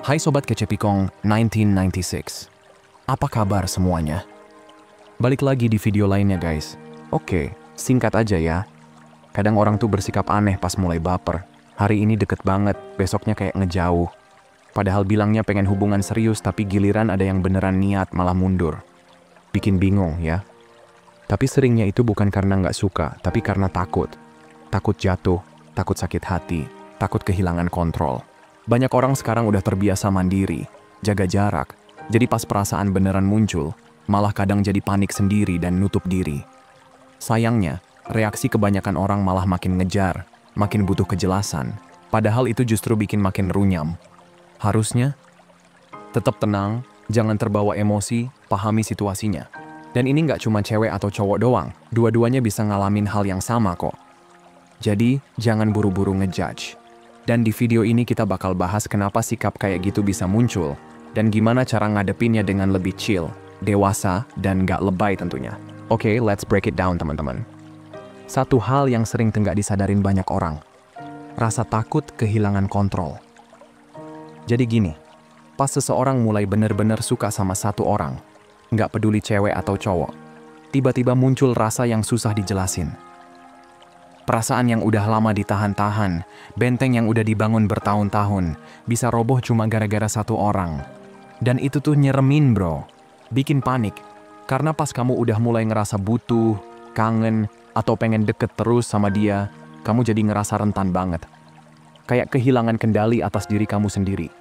Hai Sobat Kecepikong 1996. Apa kabar semuanya? Balik lagi di video lainnya guys. Oke, singkat aja ya. Kadang orang tuh bersikap aneh pas mulai baper. Hari ini deket banget, besoknya kayak ngejauh. Padahal bilangnya pengen hubungan serius, tapi giliran ada yang beneran niat malah mundur. Bikin bingung ya. Tapi seringnya itu bukan karena nggak suka, tapi karena takut. Takut jatuh, takut sakit hati, takut kehilangan kontrol. Banyak orang sekarang udah terbiasa mandiri, jaga jarak. Jadi pas perasaan beneran muncul, malah kadang jadi panik sendiri dan nutup diri. Sayangnya, reaksi kebanyakan orang malah makin ngejar, makin butuh kejelasan. Padahal itu justru bikin makin runyam. Harusnya, tetap tenang, jangan terbawa emosi, pahami situasinya. Dan ini nggak cuma cewek atau cowok doang, dua-duanya bisa ngalamin hal yang sama kok. Jadi, jangan buru-buru ngejudge. Dan di video ini kita bakal bahas kenapa sikap kayak gitu bisa muncul, dan gimana cara ngadepinnya dengan lebih chill, dewasa, dan nggak lebay tentunya. Oke, let's break it down teman-teman. Satu hal yang sering nggak disadarin banyak orang, rasa takut kehilangan kontrol. Jadi gini, pas seseorang mulai bener-bener suka sama satu orang, nggak peduli cewek atau cowok, tiba-tiba muncul rasa yang susah dijelasin. Perasaan yang udah lama ditahan-tahan, benteng yang udah dibangun bertahun-tahun, bisa roboh cuma gara-gara satu orang. Dan itu tuh nyeremin bro, bikin panik. Karena pas kamu udah mulai ngerasa butuh, kangen, atau pengen deket terus sama dia, kamu jadi ngerasa rentan banget. Kayak kehilangan kendali atas diri kamu sendiri.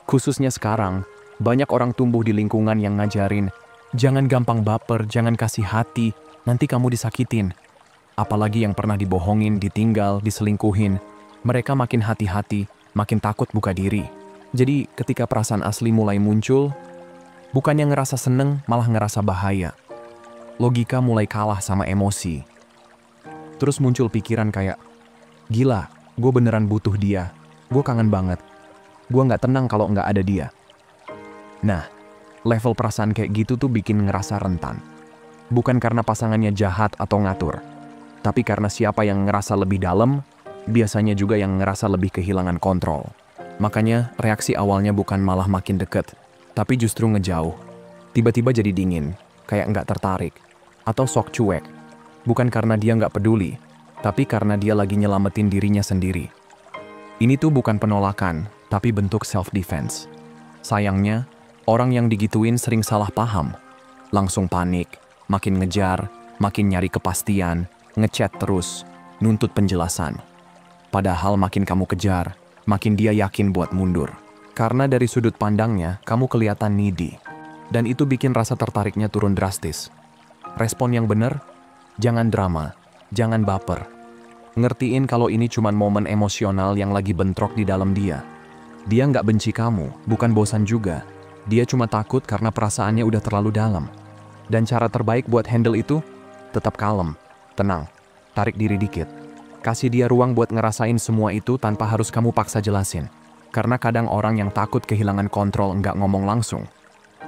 Khususnya sekarang, banyak orang tumbuh di lingkungan yang ngajarin, jangan gampang baper, jangan kasih hati, nanti kamu disakitin. Apalagi yang pernah dibohongin, ditinggal, diselingkuhin, mereka makin hati-hati, makin takut buka diri. Jadi ketika perasaan asli mulai muncul, bukannya ngerasa seneng, malah ngerasa bahaya. Logika mulai kalah sama emosi. Terus muncul pikiran kayak, gila, gue beneran butuh dia, gue kangen banget, gue nggak tenang kalau nggak ada dia. Nah, level perasaan kayak gitu tuh bikin ngerasa rentan. Bukan karena pasangannya jahat atau ngatur, tapi karena siapa yang ngerasa lebih dalam, biasanya juga yang ngerasa lebih kehilangan kontrol. Makanya reaksi awalnya bukan malah makin deket, tapi justru ngejauh. Tiba-tiba jadi dingin, kayak nggak tertarik, atau sok cuek. Bukan karena dia nggak peduli, tapi karena dia lagi nyelamatin dirinya sendiri. Ini tuh bukan penolakan, tapi bentuk self-defense. Sayangnya, orang yang digituin sering salah paham. Langsung panik, makin ngejar, makin nyari kepastian, ngechat terus, nuntut penjelasan. Padahal makin kamu kejar, makin dia yakin buat mundur. Karena dari sudut pandangnya, kamu kelihatan needy. Dan itu bikin rasa tertariknya turun drastis. Respon yang bener, jangan drama, jangan baper. Ngertiin kalau ini cuma momen emosional yang lagi bentrok di dalam dia. Dia nggak benci kamu, bukan bosan juga. Dia cuma takut karena perasaannya udah terlalu dalam. Dan cara terbaik buat handle itu, tetap kalem. Tenang, tarik diri dikit. Kasih dia ruang buat ngerasain semua itu tanpa harus kamu paksa jelasin. Karena kadang orang yang takut kehilangan kontrol nggak ngomong langsung.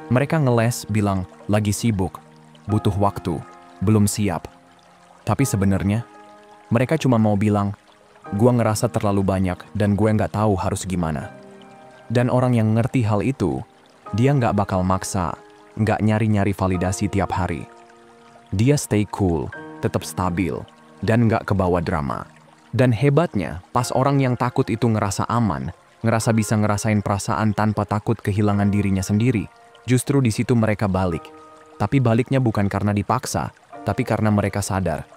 Mereka ngeles bilang, lagi sibuk, butuh waktu, belum siap. Tapi sebenarnya, mereka cuma mau bilang, gua ngerasa terlalu banyak dan gue nggak tahu harus gimana. Dan orang yang ngerti hal itu, dia nggak bakal maksa, nggak nyari-nyari validasi tiap hari. Dia stay cool, tetap stabil, dan nggak kebawa drama. Dan hebatnya, pas orang yang takut itu ngerasa aman, ngerasa bisa ngerasain perasaan tanpa takut kehilangan dirinya sendiri, justru di situ mereka balik. Tapi baliknya bukan karena dipaksa, tapi karena mereka sadar.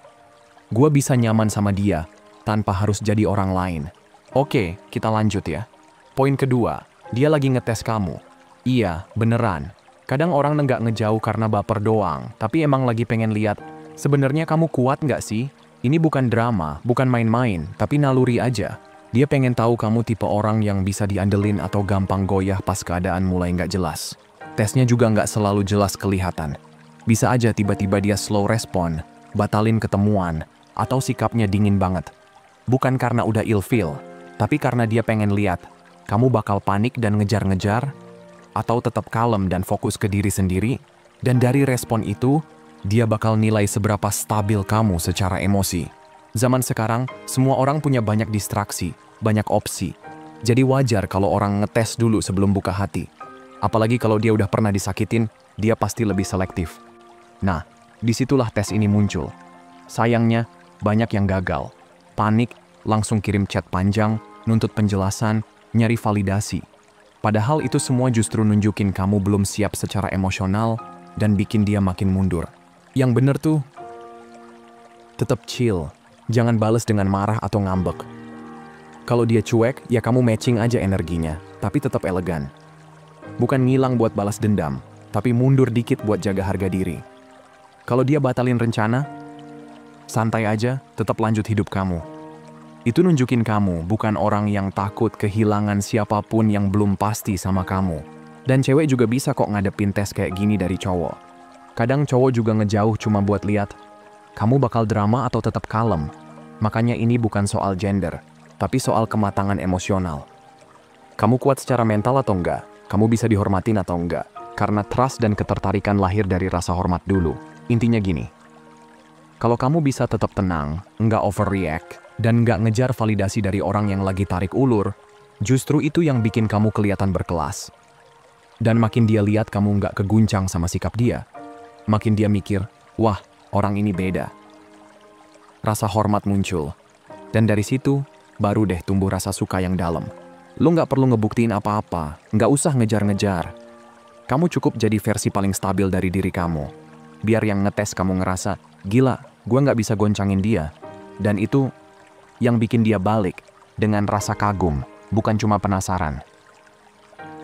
Gua bisa nyaman sama dia, tanpa harus jadi orang lain. Oke, kita lanjut ya. Poin kedua, dia lagi ngetes kamu. Iya, beneran. Kadang orang nggak ngejauh karena baper doang, tapi emang lagi pengen lihat, sebenarnya kamu kuat nggak sih? Ini bukan drama, bukan main-main, tapi naluri aja. Dia pengen tahu kamu tipe orang yang bisa diandelin atau gampang goyah pas keadaan mulai nggak jelas. Tesnya juga nggak selalu jelas kelihatan. Bisa aja tiba-tiba dia slow respon, batalin ketemuan, atau sikapnya dingin banget. Bukan karena udah ilfeel, tapi karena dia pengen lihat, kamu bakal panik dan ngejar-ngejar, atau tetap kalem dan fokus ke diri sendiri. Dan dari respon itu, dia bakal nilai seberapa stabil kamu secara emosi. Zaman sekarang, semua orang punya banyak distraksi, banyak opsi. Jadi wajar kalau orang ngetes dulu sebelum buka hati. Apalagi kalau dia udah pernah disakitin, dia pasti lebih selektif. Nah, disitulah tes ini muncul. Sayangnya, banyak yang gagal. Panik, langsung kirim chat panjang, nuntut penjelasan, nyari validasi. Padahal itu semua justru nunjukin kamu belum siap secara emosional dan bikin dia makin mundur. Yang bener tuh, tetap chill. Jangan bales dengan marah atau ngambek. Kalau dia cuek, ya kamu matching aja energinya, tapi tetap elegan. Bukan ngilang buat balas dendam, tapi mundur dikit buat jaga harga diri. Kalau dia batalin rencana, santai aja, tetap lanjut hidup kamu. Itu nunjukin kamu bukan orang yang takut kehilangan siapapun yang belum pasti sama kamu. Dan cewek juga bisa kok ngadepin tes kayak gini dari cowok. Kadang cowok juga ngejauh cuma buat lihat, kamu bakal drama atau tetap kalem. Makanya ini bukan soal gender, tapi soal kematangan emosional. Kamu kuat secara mental atau enggak? Kamu bisa dihormatin atau enggak? Karena trust dan ketertarikan lahir dari rasa hormat dulu. Intinya gini, kalau kamu bisa tetap tenang, enggak overreact, dan nggak ngejar validasi dari orang yang lagi tarik ulur, justru itu yang bikin kamu kelihatan berkelas. Dan makin dia lihat kamu nggak keguncang sama sikap dia, makin dia mikir, wah, orang ini beda. Rasa hormat muncul, dan dari situ, baru deh tumbuh rasa suka yang dalam. Lo nggak perlu ngebuktiin apa-apa, nggak usah ngejar-ngejar. Kamu cukup jadi versi paling stabil dari diri kamu. Biar yang ngetes kamu ngerasa, gila, gue nggak bisa goncangin dia. Dan itu yang bikin dia balik dengan rasa kagum, bukan cuma penasaran.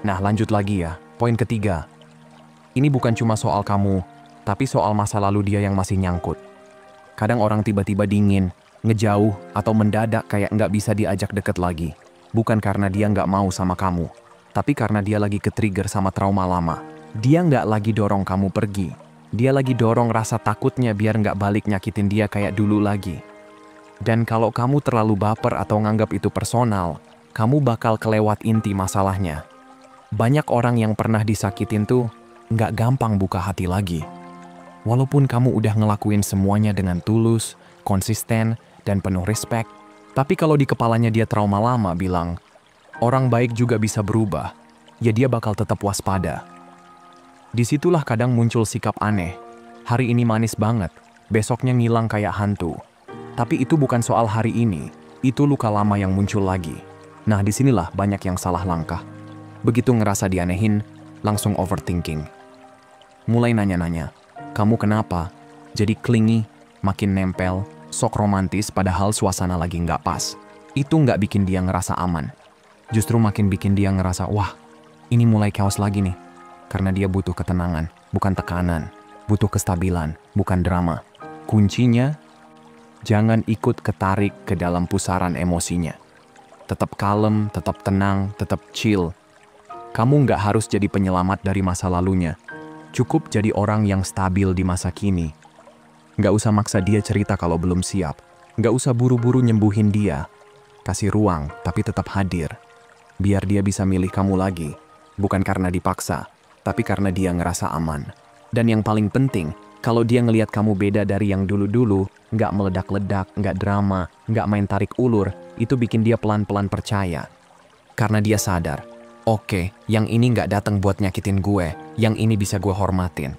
Nah, lanjut lagi ya, poin ketiga. Ini bukan cuma soal kamu, tapi soal masa lalu dia yang masih nyangkut. Kadang orang tiba-tiba dingin, ngejauh, atau mendadak kayak nggak bisa diajak deket lagi. Bukan karena dia nggak mau sama kamu, tapi karena dia lagi ke-trigger sama trauma lama. Dia nggak lagi dorong kamu pergi. Dia lagi dorong rasa takutnya biar nggak balik nyakitin dia kayak dulu lagi. Dan kalau kamu terlalu baper atau nganggap itu personal, kamu bakal kelewat inti masalahnya. Banyak orang yang pernah disakitin tuh nggak gampang buka hati lagi. Walaupun kamu udah ngelakuin semuanya dengan tulus, konsisten, dan penuh respect, tapi kalau di kepalanya dia trauma lama bilang, orang baik juga bisa berubah, ya dia bakal tetap waspada. Disitulah kadang muncul sikap aneh. Hari ini manis banget, besoknya ngilang kayak hantu. Tapi itu bukan soal hari ini, itu luka lama yang muncul lagi. Nah, disinilah banyak yang salah langkah. Begitu ngerasa dianehin, langsung overthinking. Mulai nanya-nanya, kamu kenapa? Jadi clingy, makin nempel, sok romantis padahal suasana lagi nggak pas. Itu nggak bikin dia ngerasa aman. Justru makin bikin dia ngerasa, wah, ini mulai chaos lagi nih. Karena dia butuh ketenangan, bukan tekanan. Butuh kestabilan, bukan drama. Kuncinya, jangan ikut ketarik ke dalam pusaran emosinya. Tetap kalem, tetap tenang, tetap chill. Kamu nggak harus jadi penyelamat dari masa lalunya. Cukup jadi orang yang stabil di masa kini. Nggak usah maksa dia cerita kalau belum siap. Nggak usah buru-buru nyembuhin dia. Kasih ruang, tapi tetap hadir. Biar dia bisa milih kamu lagi. Bukan karena dipaksa, tapi karena dia ngerasa aman. Dan yang paling penting, kalau dia ngelihat kamu beda dari yang dulu-dulu, nggak meledak-ledak, nggak drama, nggak main tarik ulur, itu bikin dia pelan-pelan percaya. Karena dia sadar, oke, yang ini nggak datang buat nyakitin gue, yang ini bisa gue hormatin.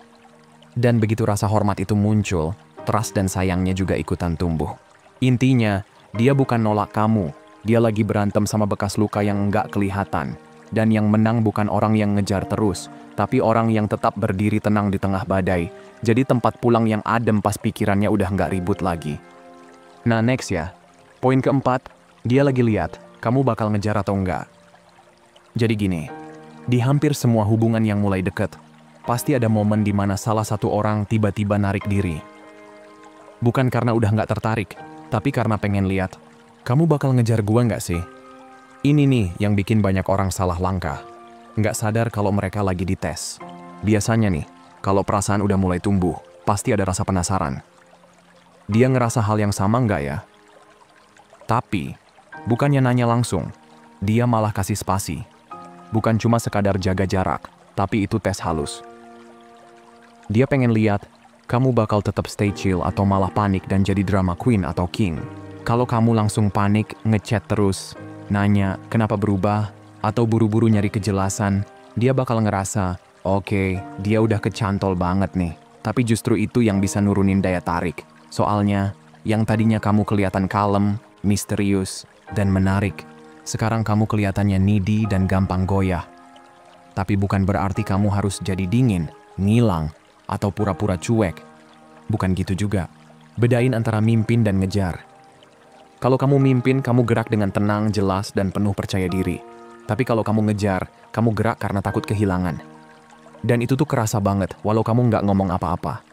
Dan begitu rasa hormat itu muncul, trust dan sayangnya juga ikutan tumbuh. Intinya, dia bukan nolak kamu, dia lagi berantem sama bekas luka yang nggak kelihatan. Dan yang menang bukan orang yang ngejar terus, tapi orang yang tetap berdiri tenang di tengah badai. Jadi tempat pulang yang adem pas pikirannya udah nggak ribut lagi. Nah, next ya. Poin keempat, dia lagi lihat, kamu bakal ngejar atau enggak. Jadi gini, di hampir semua hubungan yang mulai deket, pasti ada momen di mana salah satu orang tiba-tiba narik diri. Bukan karena udah nggak tertarik, tapi karena pengen lihat, kamu bakal ngejar gua nggak sih? Ini nih yang bikin banyak orang salah langkah. Nggak sadar kalau mereka lagi dites. Biasanya nih, kalau perasaan udah mulai tumbuh, pasti ada rasa penasaran. Dia ngerasa hal yang sama nggak ya? Tapi, bukannya nanya langsung, dia malah kasih spasi. Bukan cuma sekadar jaga jarak, tapi itu tes halus. Dia pengen lihat, kamu bakal tetap stay chill atau malah panik dan jadi drama queen atau king. Kalau kamu langsung panik, ngechat terus, nanya kenapa berubah, atau buru-buru nyari kejelasan, dia bakal ngerasa, oke, dia udah kecantol banget nih. Tapi justru itu yang bisa nurunin daya tarik. Soalnya, yang tadinya kamu kelihatan kalem, misterius, dan menarik, sekarang kamu kelihatannya needy dan gampang goyah. Tapi bukan berarti kamu harus jadi dingin, ngilang, atau pura-pura cuek. Bukan gitu juga. Bedain antara mimpin dan ngejar. Kalau kamu mimpin, kamu gerak dengan tenang, jelas, dan penuh percaya diri. Tapi kalau kamu ngejar, kamu gerak karena takut kehilangan. Dan itu tuh kerasa banget, walau kamu nggak ngomong apa-apa.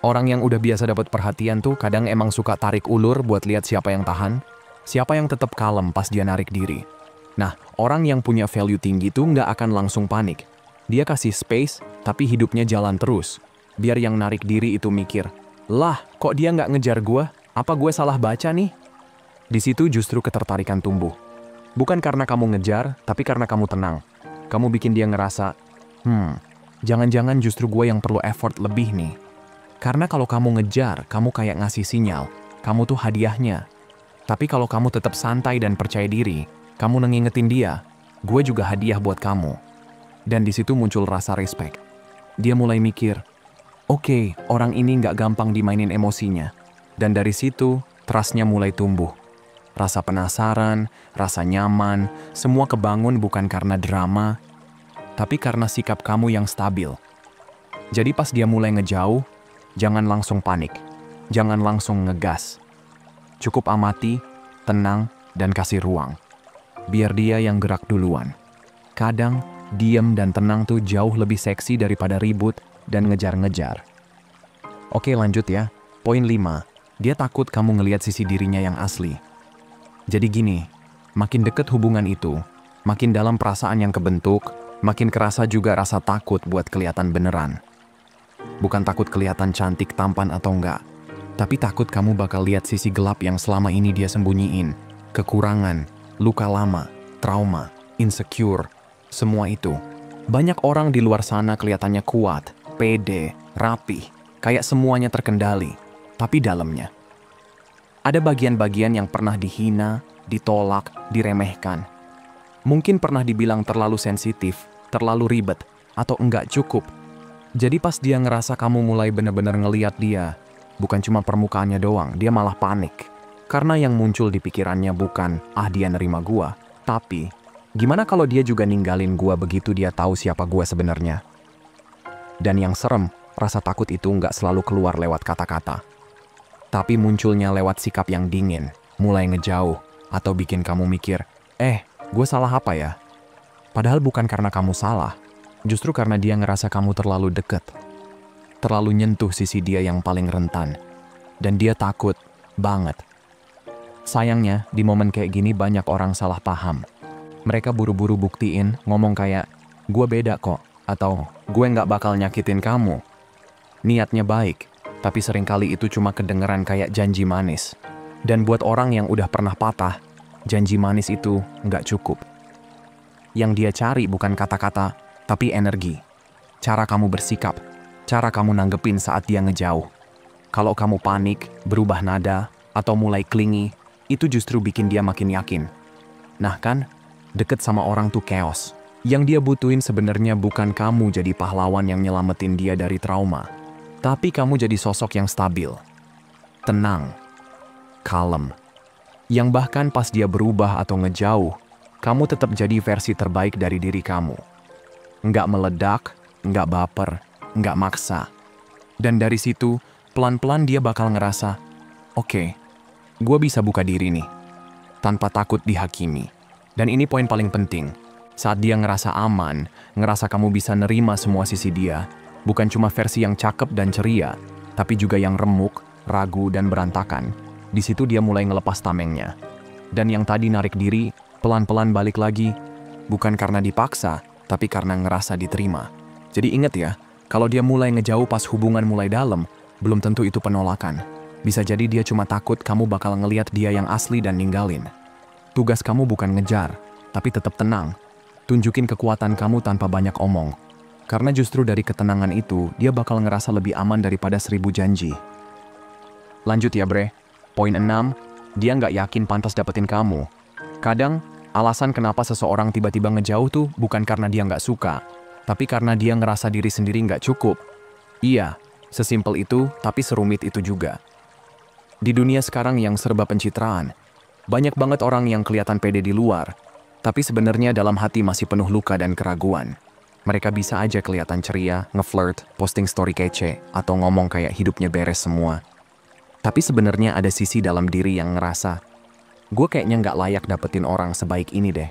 Orang yang udah biasa dapat perhatian tuh kadang emang suka tarik ulur buat lihat siapa yang tahan, siapa yang tetap kalem pas dia narik diri. Nah, orang yang punya value tinggi tuh nggak akan langsung panik. Dia kasih space, tapi hidupnya jalan terus. Biar yang narik diri itu mikir, lah, kok dia nggak ngejar gue? Apa gue salah baca nih? Di situ justru ketertarikan tumbuh. Bukan karena kamu ngejar, tapi karena kamu tenang. Kamu bikin dia ngerasa, jangan-jangan justru gue yang perlu effort lebih nih. Karena kalau kamu ngejar, kamu kayak ngasih sinyal, kamu tuh hadiahnya. Tapi kalau kamu tetap santai dan percaya diri, kamu ngingetin dia, gue juga hadiah buat kamu. Dan di situ muncul rasa respect. Dia mulai mikir, oke, orang ini nggak gampang dimainin emosinya. Dan dari situ, trust-nya mulai tumbuh. Rasa penasaran, rasa nyaman, semua kebangun bukan karena drama, tapi karena sikap kamu yang stabil. Jadi pas dia mulai ngejauh, jangan langsung panik, jangan langsung ngegas. Cukup amati, tenang, dan kasih ruang. Biar dia yang gerak duluan. Kadang, diam dan tenang tuh jauh lebih seksi daripada ribut dan ngejar-ngejar. Oke, lanjut ya. Poin 5. Dia takut kamu ngelihat sisi dirinya yang asli. Jadi gini, makin deket hubungan itu, makin dalam perasaan yang kebentuk, makin kerasa juga rasa takut buat kelihatan beneran. Bukan takut kelihatan cantik, tampan atau enggak, tapi takut kamu bakal lihat sisi gelap yang selama ini dia sembunyiin. Kekurangan, luka lama, trauma, insecure, semua itu. Banyak orang di luar sana kelihatannya kuat, pede, rapi, kayak semuanya terkendali. Tapi dalamnya, ada bagian-bagian yang pernah dihina, ditolak, diremehkan. Mungkin pernah dibilang terlalu sensitif, terlalu ribet, atau enggak cukup. Jadi pas dia ngerasa kamu mulai bener-bener ngeliat dia, bukan cuma permukaannya doang, dia malah panik. Karena yang muncul di pikirannya bukan, dia nerima gua, tapi gimana kalau dia juga ninggalin gua begitu dia tahu siapa gua sebenarnya? Dan yang serem, rasa takut itu nggak selalu keluar lewat kata-kata. Tapi munculnya lewat sikap yang dingin, mulai ngejauh, atau bikin kamu mikir, gue salah apa ya? Padahal bukan karena kamu salah, justru karena dia ngerasa kamu terlalu deket. Terlalu nyentuh sisi dia yang paling rentan. Dan dia takut banget. Sayangnya, di momen kayak gini banyak orang salah paham. Mereka buru-buru buktiin, ngomong kayak, gue beda kok, atau gue nggak bakal nyakitin kamu. Niatnya baik, tapi seringkali itu cuma kedengeran kayak janji manis. Dan buat orang yang udah pernah patah, janji manis itu nggak cukup. Yang dia cari bukan kata-kata, tapi energi. Cara kamu bersikap, cara kamu nanggepin saat dia ngejauh. Kalau kamu panik, berubah nada, atau mulai clingy, itu justru bikin dia makin yakin. Nah kan, deket sama orang tuh chaos. Yang dia butuhin sebenarnya bukan kamu jadi pahlawan yang nyelamatin dia dari trauma. Tapi kamu jadi sosok yang stabil, tenang, kalem. Yang bahkan pas dia berubah atau ngejauh, kamu tetap jadi versi terbaik dari diri kamu. Nggak meledak, nggak baper, nggak maksa. Dan dari situ, pelan-pelan dia bakal ngerasa, oke, gue bisa buka diri nih, tanpa takut dihakimi. Dan ini poin paling penting, saat dia ngerasa aman, ngerasa kamu bisa nerima semua sisi dia, bukan cuma versi yang cakep dan ceria, tapi juga yang remuk, ragu, dan berantakan. Di situ dia mulai ngelepas tamengnya. Dan yang tadi narik diri, pelan-pelan balik lagi, bukan karena dipaksa, tapi karena ngerasa diterima. Jadi ingat ya, kalau dia mulai ngejauh pas hubungan mulai dalam, belum tentu itu penolakan. Bisa jadi dia cuma takut kamu bakal ngeliat dia yang asli dan ninggalin. Tugas kamu bukan ngejar, tapi tetap tenang. Tunjukin kekuatan kamu tanpa banyak omong. Karena justru dari ketenangan itu, dia bakal ngerasa lebih aman daripada 1000 janji. Lanjut ya bre. Poin 6, dia nggak yakin pantas dapetin kamu. Kadang, Alasan kenapa seseorang tiba-tiba ngejauh tuh bukan karena dia nggak suka, tapi karena dia ngerasa diri sendiri nggak cukup. Iya, sesimpel itu, tapi serumit itu juga. Di dunia sekarang yang serba pencitraan, banyak banget orang yang kelihatan pede di luar, tapi sebenarnya dalam hati masih penuh luka dan keraguan. Mereka bisa aja kelihatan ceria, ngeflirt, posting story kece, atau ngomong kayak hidupnya beres semua. Tapi sebenarnya ada sisi dalam diri yang ngerasa, gue kayaknya nggak layak dapetin orang sebaik ini deh.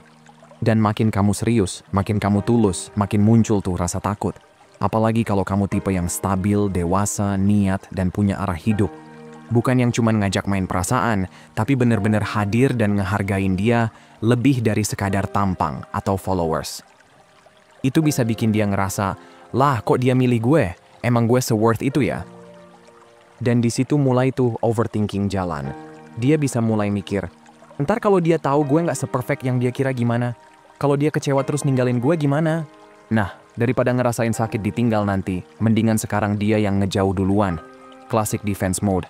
Dan makin kamu serius, makin kamu tulus, makin muncul tuh rasa takut. Apalagi kalau kamu tipe yang stabil, dewasa, niat, dan punya arah hidup. Bukan yang cuma ngajak main perasaan, tapi bener-bener hadir dan ngehargain dia lebih dari sekadar tampang atau followers. Itu bisa bikin dia ngerasa, lah kok dia milih gue? Emang gue se-worth itu ya? Dan di situ mulai tuh overthinking jalan. Dia bisa mulai mikir, ntar kalau dia tahu gue nggak se-perfect yang dia kira gimana? Kalau dia kecewa terus ninggalin gue gimana? Nah, daripada ngerasain sakit ditinggal nanti, mendingan sekarang dia yang ngejauh duluan. Classic defense mode.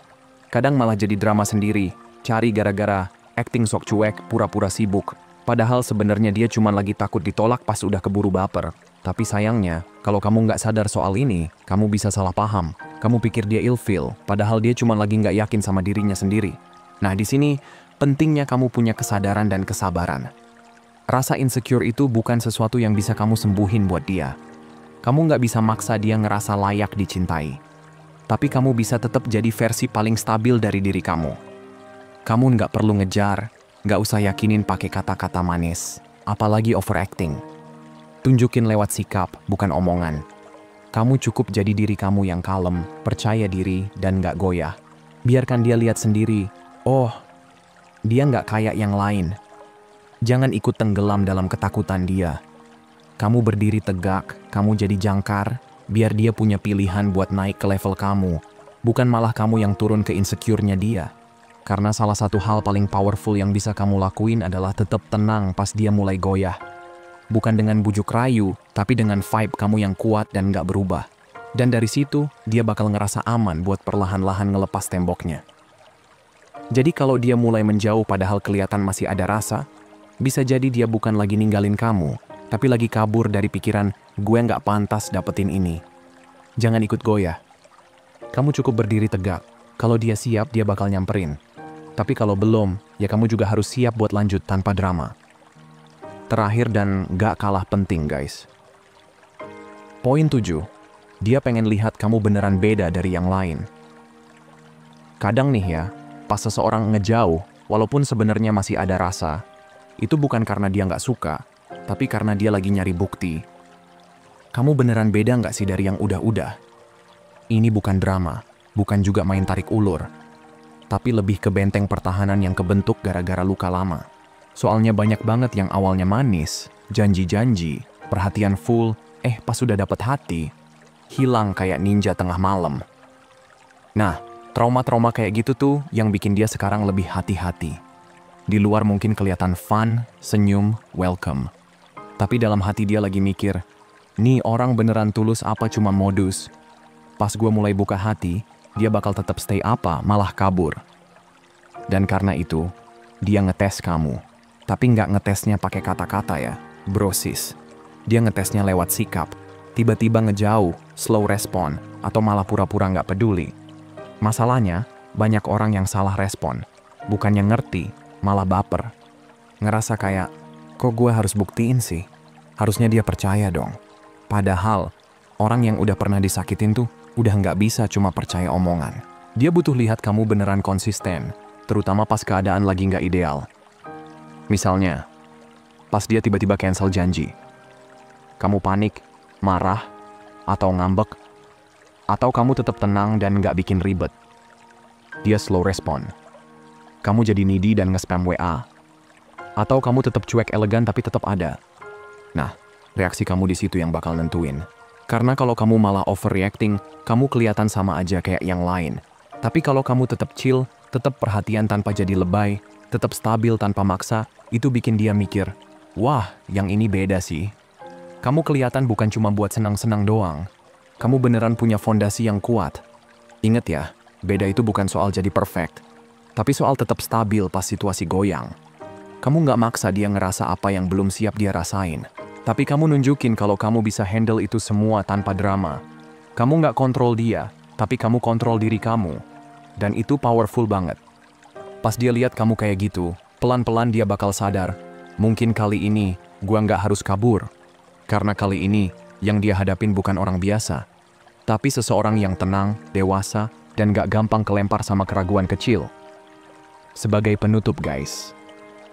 Kadang malah jadi drama sendiri, cari gara-gara, acting sok cuek, pura-pura sibuk. Padahal sebenarnya dia cuma lagi takut ditolak pas udah keburu baper. Tapi sayangnya, kalau kamu nggak sadar soal ini, kamu bisa salah paham. Kamu pikir dia ilfeel, padahal dia cuma lagi nggak yakin sama dirinya sendiri. Nah di sini, pentingnya kamu punya kesadaran dan kesabaran. Rasa insecure itu bukan sesuatu yang bisa kamu sembuhin buat dia. Kamu nggak bisa maksa dia ngerasa layak dicintai. Tapi kamu bisa tetap jadi versi paling stabil dari diri kamu. Kamu nggak perlu ngejar, nggak usah yakinin pakai kata-kata manis, apalagi overacting. Tunjukin lewat sikap, bukan omongan. Kamu cukup jadi diri kamu yang kalem, percaya diri, dan nggak goyah. Biarkan dia lihat sendiri, oh, dia nggak kayak yang lain. Jangan ikut tenggelam dalam ketakutan dia. Kamu berdiri tegak, kamu jadi jangkar, biar dia punya pilihan buat naik ke level kamu. Bukan malah kamu yang turun ke insecure-nya dia. Karena salah satu hal paling powerful yang bisa kamu lakuin adalah tetap tenang pas dia mulai goyah. Bukan dengan bujuk rayu, tapi dengan vibe kamu yang kuat dan gak berubah. Dan dari situ, dia bakal ngerasa aman buat perlahan-lahan ngelepas temboknya. Jadi kalau dia mulai menjauh padahal kelihatan masih ada rasa, bisa jadi dia bukan lagi ninggalin kamu, tapi lagi kabur dari pikiran, gue gak pantas dapetin ini. Jangan ikut goyah. Kamu cukup berdiri tegak. Kalau dia siap, dia bakal nyamperin. Tapi kalau belum, ya kamu juga harus siap buat lanjut tanpa drama. Terakhir dan gak kalah penting guys. Poin 7. Dia pengen lihat kamu beneran beda dari yang lain. Kadang nih ya, pas seseorang ngejauh, walaupun sebenarnya masih ada rasa, itu bukan karena dia gak suka, tapi karena dia lagi nyari bukti. Kamu beneran beda gak sih dari yang udah-udah? Ini bukan drama, bukan juga main tarik ulur, tapi lebih ke benteng pertahanan yang kebentuk gara-gara luka lama. Soalnya banyak banget yang awalnya manis, janji-janji, perhatian full, pas sudah dapat hati, hilang kayak ninja tengah malam. Nah, trauma-trauma kayak gitu tuh yang bikin dia sekarang lebih hati-hati. Di luar mungkin kelihatan fun, senyum, welcome. Tapi dalam hati dia lagi mikir, nih orang beneran tulus apa cuma modus? Pas gue mulai buka hati, dia bakal tetap stay apa, malah kabur. Dan karena itu, dia ngetes kamu. Tapi nggak ngetesnya pakai kata-kata ya, brosis. Dia ngetesnya lewat sikap. Tiba-tiba ngejauh, slow respon, atau malah pura-pura nggak peduli. Masalahnya, banyak orang yang salah respon. Bukannya ngerti, malah baper. Ngerasa kayak, kok gue harus buktiin sih? Harusnya dia percaya dong. Padahal, orang yang udah pernah disakitin tuh, udah nggak bisa cuma percaya omongan. Dia butuh lihat kamu beneran konsisten, terutama pas keadaan lagi nggak ideal. Misalnya, pas dia tiba-tiba cancel janji. Kamu panik, marah, atau ngambek, atau kamu tetap tenang dan nggak bikin ribet. Dia slow respon. Kamu jadi needy dan nge-spam WA. Atau kamu tetap cuek elegan tapi tetap ada. Nah, reaksi kamu di situ yang bakal nentuin. Karena kalau kamu malah overreacting, kamu kelihatan sama aja kayak yang lain. Tapi kalau kamu tetap chill, tetap perhatian tanpa jadi lebay, tetap stabil tanpa maksa, itu bikin dia mikir, wah, yang ini beda sih. Kamu kelihatan bukan cuma buat senang-senang doang. Kamu beneran punya fondasi yang kuat. Ingat ya, beda itu bukan soal jadi perfect, tapi soal tetap stabil pas situasi goyang. Kamu nggak maksa dia ngerasa apa yang belum siap dia rasain. Tapi kamu nunjukin kalau kamu bisa handle itu semua tanpa drama. Kamu nggak kontrol dia, tapi kamu kontrol diri kamu. Dan itu powerful banget. Pas dia lihat kamu kayak gitu, pelan-pelan dia bakal sadar, mungkin kali ini gua nggak harus kabur. Karena kali ini yang dia hadapin bukan orang biasa, tapi seseorang yang tenang, dewasa, dan gak gampang kelempar sama keraguan kecil. Sebagai penutup guys,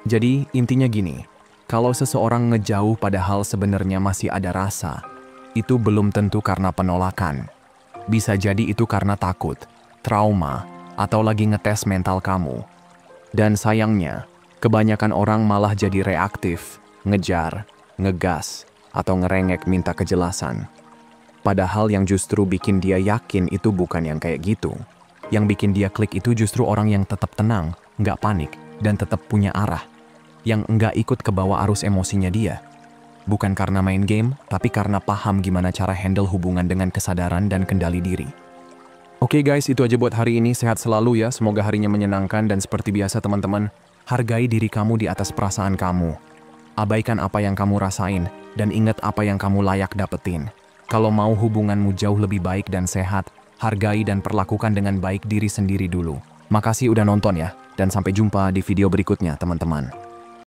jadi intinya gini, kalau seseorang ngejauh padahal sebenarnya masih ada rasa, itu belum tentu karena penolakan. Bisa jadi itu karena takut, trauma, atau lagi ngetes mental kamu. Dan sayangnya, kebanyakan orang malah jadi reaktif, ngejar, ngegas, atau ngerengek minta kejelasan. Padahal yang justru bikin dia yakin itu bukan yang kayak gitu. Yang bikin dia klik itu justru orang yang tetap tenang, nggak panik, dan tetap punya arah. Yang nggak ikut ke bawah arus emosinya dia. Bukan karena main game, tapi karena paham gimana cara handle hubungan dengan kesadaran dan kendali diri. Oke guys, itu aja buat hari ini. Sehat selalu ya, semoga harinya menyenangkan. Dan seperti biasa teman-teman, hargai diri kamu di atas perasaan kamu. Abaikan apa yang kamu rasain, dan ingat apa yang kamu layak dapetin. Kalau mau hubunganmu jauh lebih baik dan sehat, hargai dan perlakukan dengan baik diri sendiri dulu. Makasih udah nonton ya, dan sampai jumpa di video berikutnya teman-teman.